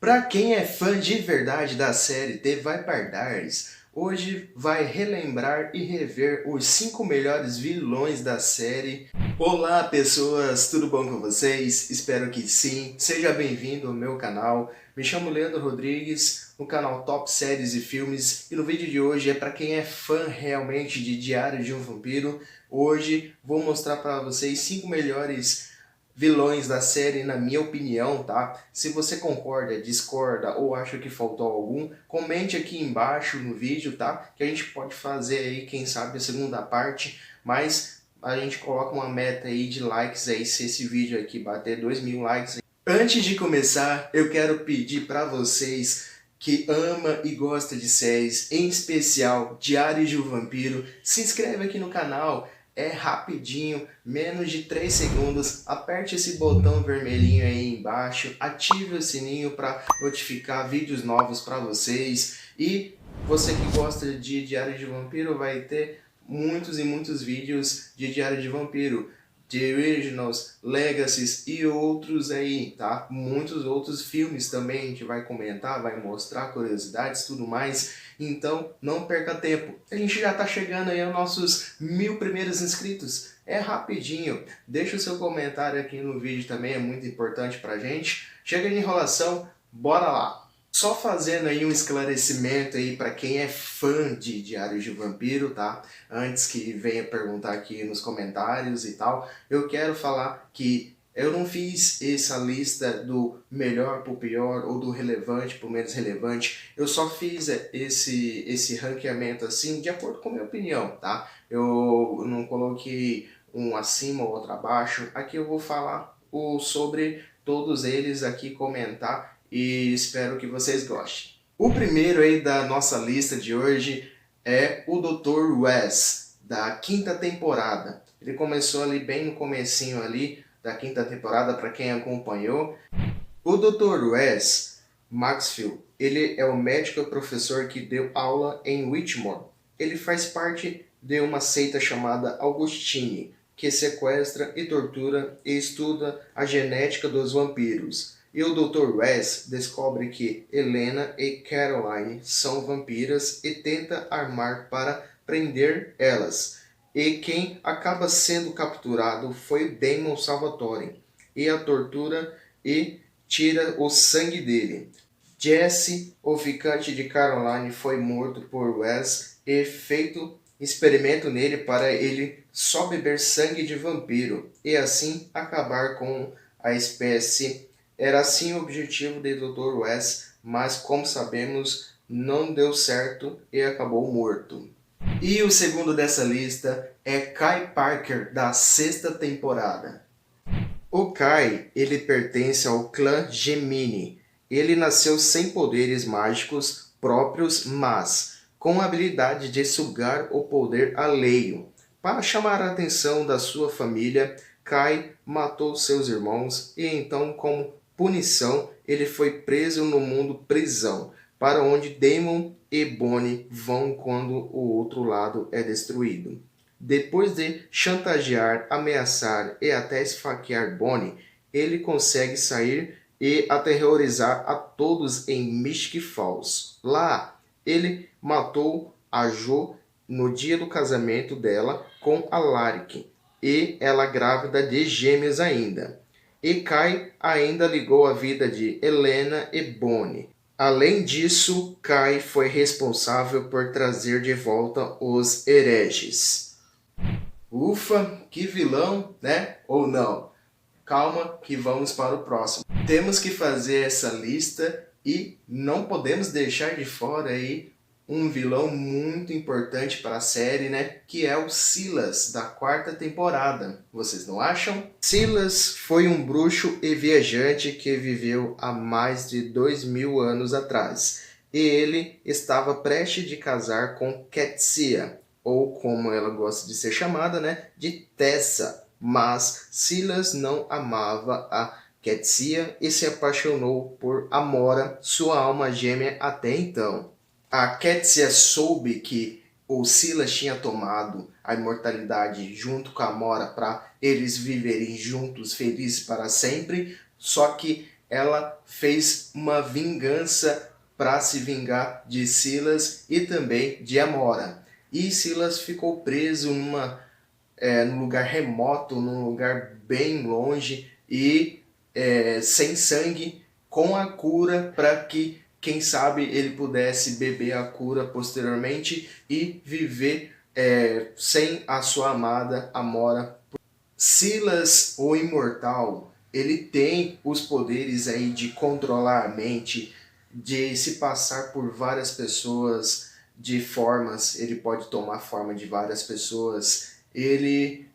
Pra quem é fã de verdade da série The Vampire Diaries, hoje vai relembrar e rever os 5 melhores vilões da série. Olá pessoas, tudo bom com vocês? Espero que sim. Seja bem-vindo ao meu canal. Me chamo Leandro Rodrigues, no canal Top Séries e Filmes. E no vídeo de hoje é para quem é fã realmente de Diário de um Vampiro. Hoje vou mostrar para vocês 5 melhores vilões da série, na minha opinião, tá? Se você concorda, discorda ou acha que faltou algum, comente aqui embaixo no vídeo, tá? Que a gente pode fazer aí, quem sabe, a segunda parte, mas a gente coloca uma meta aí de likes aí, se esse vídeo aqui bater 2.000 likes. Antes de começar, eu quero pedir para vocês que ama e gosta de séries, em especial Diário de um Vampiro, se inscreve aqui no canal. É rapidinho, menos de 3 segundos, aperte esse botão vermelhinho aí embaixo, ative o sininho para notificar vídeos novos para vocês. E você que gosta de Diário de Vampiro vai ter muitos e muitos vídeos de Diário de Vampiro, The Originals, Legacies e outros aí, tá? Muitos outros filmes também a gente vai comentar, vai mostrar curiosidades, tudo mais. Então não perca tempo. A gente já tá chegando aí aos nossos 1000 primeiros inscritos. É rapidinho. Deixa o seu comentário aqui no vídeo também, é muito importante pra gente. Chega de enrolação, bora lá! Só fazendo aí um esclarecimento aí para quem é fã de Diário de Vampiro, tá? Antes que venha perguntar aqui nos comentários e tal, eu quero falar que eu não fiz essa lista do melhor pro pior ou do relevante pro menos relevante. Eu só fiz esse ranqueamento assim de acordo com a minha opinião, tá? Eu não coloquei um acima ou outro abaixo. Aqui eu vou falar sobre todos eles aqui, comentar, e espero que vocês gostem. O primeiro aí da nossa lista de hoje é o Dr. Wes, da quinta temporada. Ele começou ali bem no comecinho ali da quinta temporada, para quem acompanhou. O Dr. Wes Maxfield, ele é o médico e professor que deu aula em Whitmore. Ele faz parte de uma seita chamada Augustine, que sequestra e tortura e estuda a genética dos vampiros. E o Dr. Wes descobre que Helena e Caroline são vampiras e tenta armar para prender elas. E quem acaba sendo capturado foi o Damon Salvatore, e a tortura e tira o sangue dele. Jesse, o ficante de Caroline, foi morto por Wes e feito experimento nele para ele só beber sangue de vampiro e assim acabar com a espécie. Era assim o objetivo de Dr. Wes, mas como sabemos, não deu certo e acabou morto. E o segundo dessa lista é Kai Parker, da sexta temporada. O Kai, ele pertence ao clã Gemini. Ele nasceu sem poderes mágicos próprios, mas com a habilidade de sugar o poder alheio. Para chamar a atenção da sua família, Kai matou seus irmãos e então, como punição, ele foi preso no mundo prisão, para onde Damon e Bonnie vão quando o outro lado é destruído. Depois de chantagear, ameaçar e até esfaquear Bonnie, ele consegue sair e aterrorizar a todos em Mystic Falls. Lá, ele matou a Jo no dia do casamento dela com a Alaric, e ela grávida de gêmeos ainda. E Kai ainda ligou a vida de Helena e Bonnie. Além disso, Kai foi responsável por trazer de volta os hereges. Ufa, que vilão, né? Ou não? Calma que vamos para o próximo. Temos que fazer essa lista e não podemos deixar de fora aí um vilão muito importante para a série, né? Que é o Silas, da quarta temporada. Vocês não acham? Silas foi um bruxo e viajante que viveu há mais de 2000 anos atrás. E ele estava prestes de casar com Qetsia, ou como ela gosta de ser chamada, né? De Tessa. Mas Silas não amava a Qetsia e se apaixonou por Amora, sua alma gêmea até então. A Qetsia soube que o Silas tinha tomado a imortalidade junto com a Amora para eles viverem juntos, felizes para sempre. Só que ela fez uma vingança para se vingar de Silas e também de Amora. E Silas ficou preso num lugar remoto, num lugar bem longe e sem sangue, com a cura para que, quem sabe, ele pudesse beber a cura posteriormente e viver sem a sua amada Amora. Silas, o Imortal, ele tem os poderes aí de controlar a mente, de se passar por várias pessoas de formas. Ele pode tomar forma de várias pessoas, ele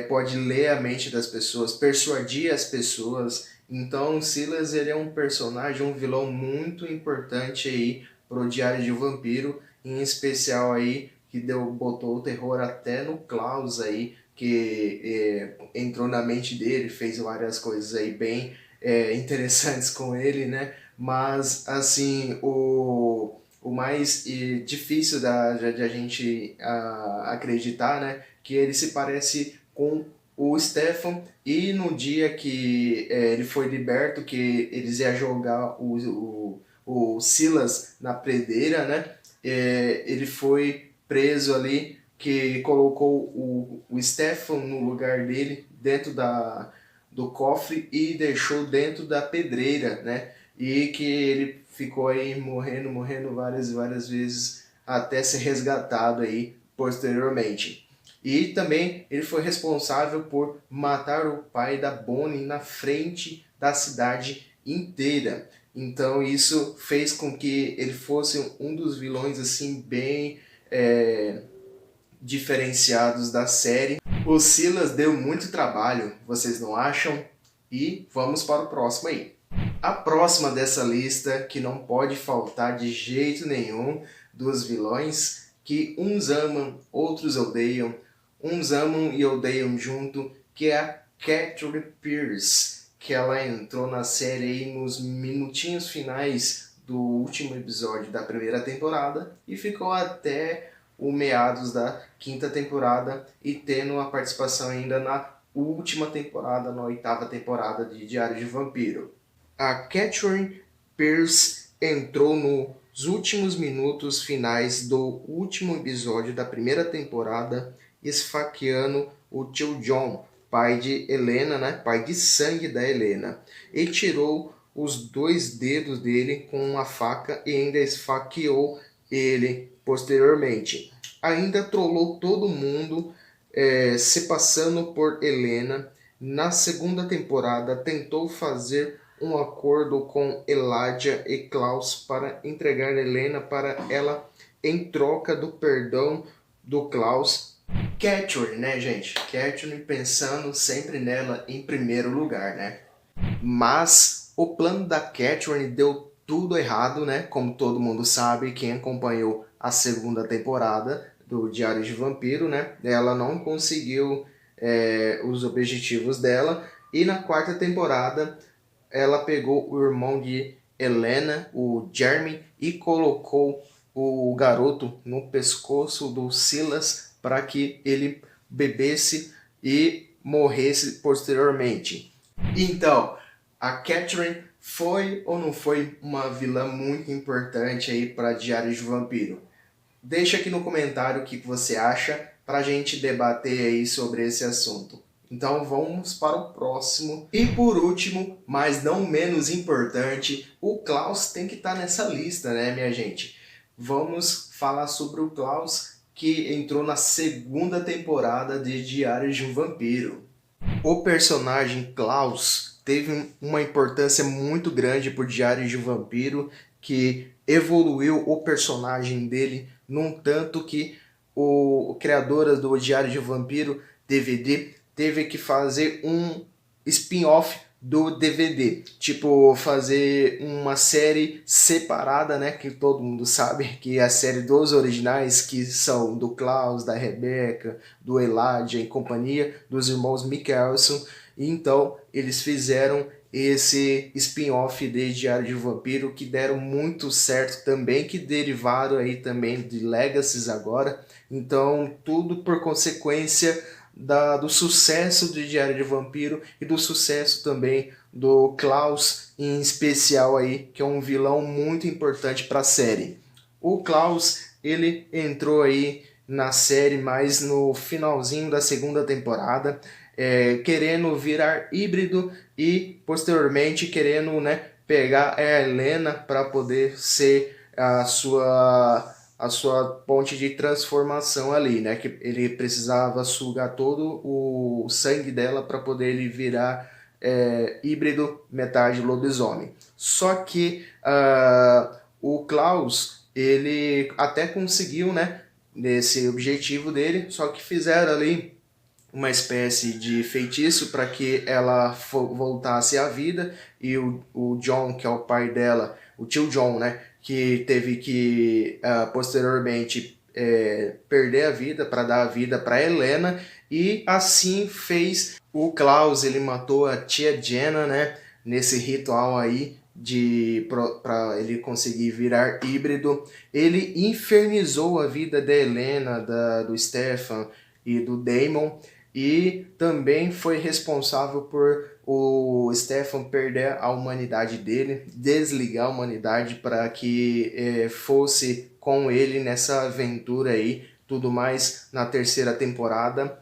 pode ler a mente das pessoas, persuadir as pessoas. Então Silas, ele é um personagem, um vilão muito importante aí pro Diário de um Vampiro, em especial aí que botou o terror até no Klaus aí, que entrou na mente dele, fez várias coisas aí bem interessantes com ele, né? Mas, assim, o mais difícil de a gente acreditar, né? Que ele se parece com o Stefan, e no dia que ele foi liberto, que eles iam jogar o Silas na predeira, né? Ele foi preso ali, que colocou o Stefan no lugar dele, dentro do cofre, e deixou dentro da pedreira, né? E que ele ficou aí morrendo várias vezes, até ser resgatado aí posteriormente. E também ele foi responsável por matar o pai da Bonnie na frente da cidade inteira. Então isso fez com que ele fosse um dos vilões assim bem diferenciados da série. O Silas deu muito trabalho, vocês não acham? E vamos para o próximo aí. A próxima dessa lista, que não pode faltar de jeito nenhum, dos vilões que uns amam, outros odeiam, uns amam e odeiam junto, que é a Catherine Pierce, que ela entrou na série aí nos minutinhos finais do último episódio da primeira temporada e ficou até o meados da quinta temporada, e tendo uma participação ainda na última temporada, na oitava temporada de Diário de Vampiro. A Catherine Pierce entrou nos últimos minutos finais do último episódio da primeira temporada, esfaqueando o tio John, pai de Helena, né? Pai de sangue da Helena, e tirou os 2 dedos dele com uma faca e ainda esfaqueou ele posteriormente. Ainda trollou todo mundo, se passando por Helena. Na segunda temporada tentou fazer um acordo com Eladia e Klaus para entregar Helena para ela em troca do perdão do Klaus. Catherine, né, gente? Catherine pensando sempre nela em primeiro lugar, né? Mas o plano da Catherine deu tudo errado, né? Como todo mundo sabe, quem acompanhou a segunda temporada do Diário de Vampiro, né? Ela não conseguiu os objetivos dela, e na quarta temporada ela pegou o irmão de Helena, o Jeremy, e colocou o garoto no pescoço do Silas para que ele bebesse e morresse posteriormente. Então, a Catherine foi ou não foi uma vilã muito importante aí para Diário de Vampiro? Deixa aqui no comentário o que você acha para a gente debater aí sobre esse assunto. Então vamos para o próximo. E por último, mas não menos importante, o Klaus tem que estar nessa lista, né, minha gente? Vamos falar sobre o Klaus, que entrou na segunda temporada de Diários de um Vampiro. O personagem Klaus teve uma importância muito grande por Diário de um Vampiro, que evoluiu o personagem dele num tanto que o criador do Diário de um Vampiro DVD teve que fazer um spin-off do DVD, tipo fazer uma série separada, né, que todo mundo sabe que é a série dos originais, que são do Klaus, da Rebecca, do Eladia e companhia, dos irmãos Mikkelsen. Então eles fizeram esse spin-off de Diário de Vampiro, que deram muito certo também, que derivaram aí também de Legacies agora. Então tudo por consequência do sucesso do Diário de Vampiro e do sucesso também do Klaus em especial aí, que é um vilão muito importante para a série. O Klaus, ele entrou aí na série mais no finalzinho da segunda temporada, querendo virar híbrido e posteriormente querendo, né, pegar a Helena para poder ser a sua ponte de transformação ali, né? Que ele precisava sugar todo o sangue dela para poder ele virar híbrido, metade lobisomem. Só que o Klaus, ele até conseguiu, né, nesse objetivo dele, só que fizeram ali uma espécie de feitiço para que ela voltasse à vida, e o John, que é o pai dela, o tio John, né, que teve que posteriormente perder a vida para dar a vida para Helena, e assim fez o Klaus. Ele matou a tia Jenna, né, nesse ritual aí para ele conseguir virar híbrido. Ele infernizou a vida da Helena, do Stefan e do Damon, e também foi responsável por o Stefan perder a humanidade dele, desligar a humanidade para que fosse com ele nessa aventura aí, tudo mais na terceira temporada.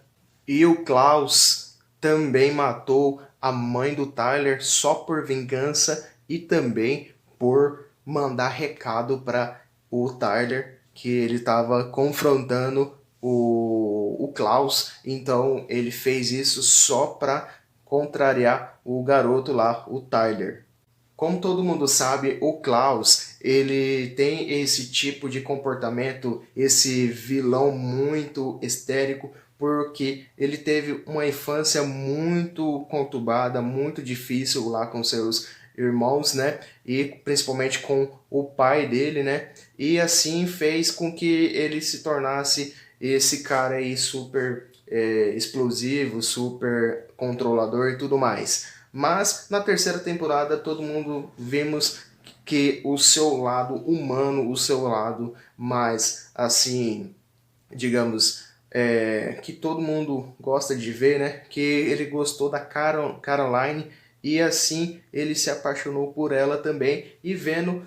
E o Klaus também matou a mãe do Tyler só por vingança e também por mandar recado para o Tyler que ele estava confrontando o Klaus. Então ele fez isso só para contrariar o garoto lá, o Tyler. Como todo mundo sabe, o Klaus, ele tem esse tipo de comportamento, esse vilão muito histérico, porque ele teve uma infância muito conturbada, muito difícil lá com seus irmãos, né? E principalmente com o pai dele, né? E assim fez com que ele se tornasse esse cara aí super explosivo, super controlador e tudo mais. Mas na terceira temporada todo mundo vimos que o seu lado humano, o seu lado mais assim, digamos, que todo mundo gosta de ver, né? Que ele gostou da Caroline e assim ele se apaixonou por ela também. E vendo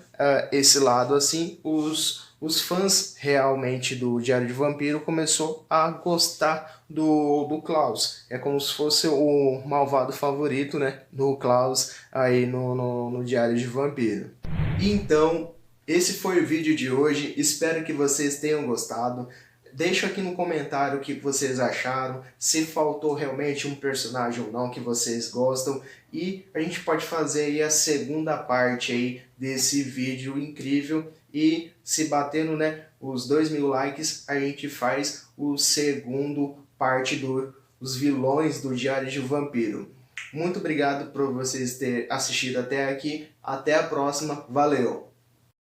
esse lado assim, os fãs realmente do Diário de Vampiro começou a gostar do Klaus. É como se fosse o malvado favorito, né, do Klaus aí no Diário de Vampiro. Então, esse foi o vídeo de hoje. Espero que vocês tenham gostado. Deixa aqui no comentário o que vocês acharam, se faltou realmente um personagem ou não que vocês gostam, e a gente pode fazer aí a segunda parte aí desse vídeo incrível, e se batendo, né, os 2.000 likes, a gente faz o segundo parte dos vilões do Diário de Vampiro. Muito obrigado por vocês terem assistido até aqui, até a próxima, valeu!